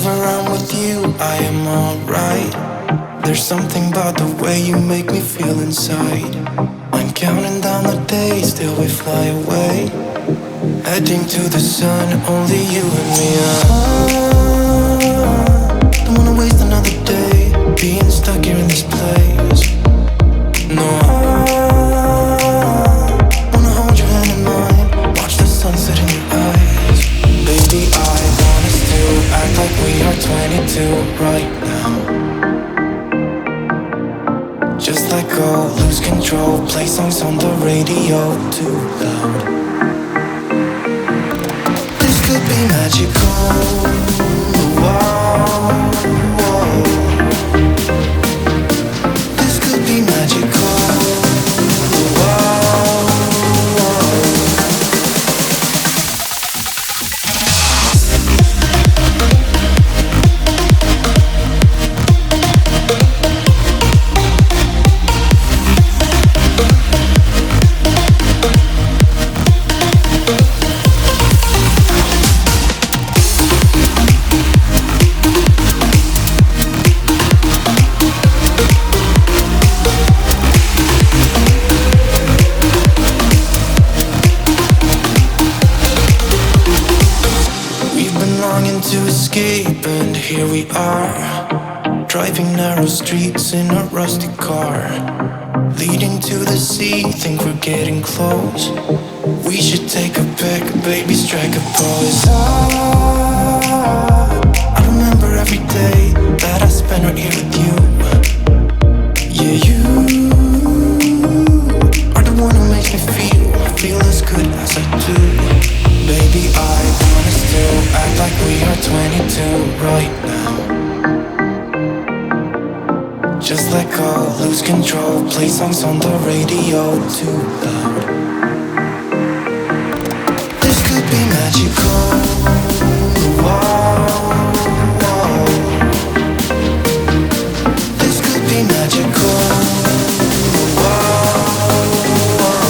Whenever I'm with you, I am alright. There's something about the way you make me feel inside. I'm counting down the days till we fly away, heading to the sun, only you and me. Don't wanna waste another day being stuck here in this place. No, wanna hold your hand in mine, watch the sunset in your eyes. Baby, I want us to act like we are 22 right now. Just let go, lose control, play songs on the radio too loud. This could be magical. Wow, wow. This could be magical. Wow, wow. To escape, and here we are, driving narrow streets in a rusty car, leading to the sea, think we're getting close. We should take a pic, baby, strike a pose. I remember every day that I spent right here with you. Yeah, you are the one who makes me feel as good as I do. Baby, I want us to act like we are 22 right now. Just let go, lose control, play songs on the radio too loud. This could be magical. Wow, wow. This could be magical. Wow, wow.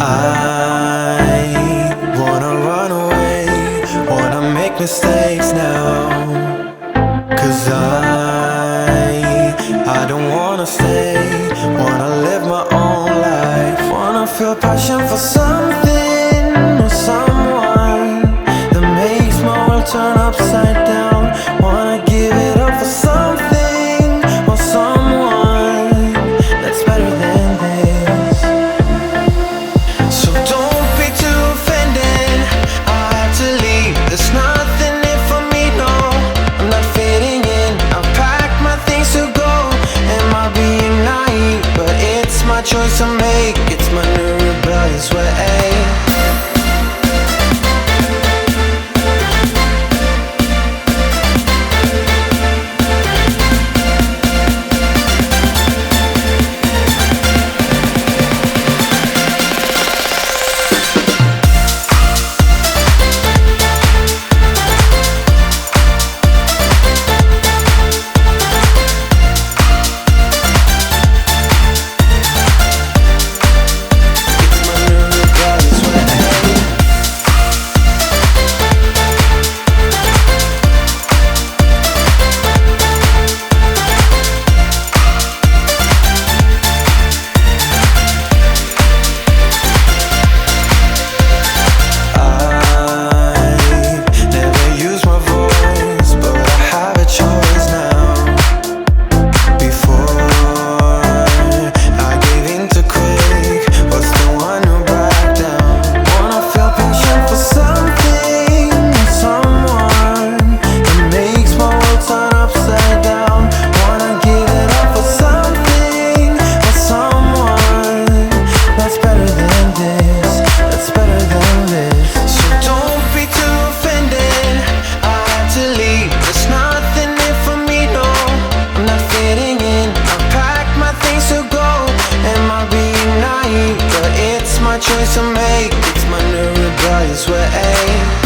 I wanna run away, wanna make mistakes now. 'Cause I don't wanna stay, wanna live my own life. Wanna feel passion for something or someone that makes my world turn upside down. Wanna give it up for something or someone that's better than this. So don't be too offended, I had to leave. There's nothing in for me, no, I'm not fitting in. I've packed my things to go. Am I being naive? But it's my choice to make. It's my new rebellious way. Choice to make, it's my new rebellious way.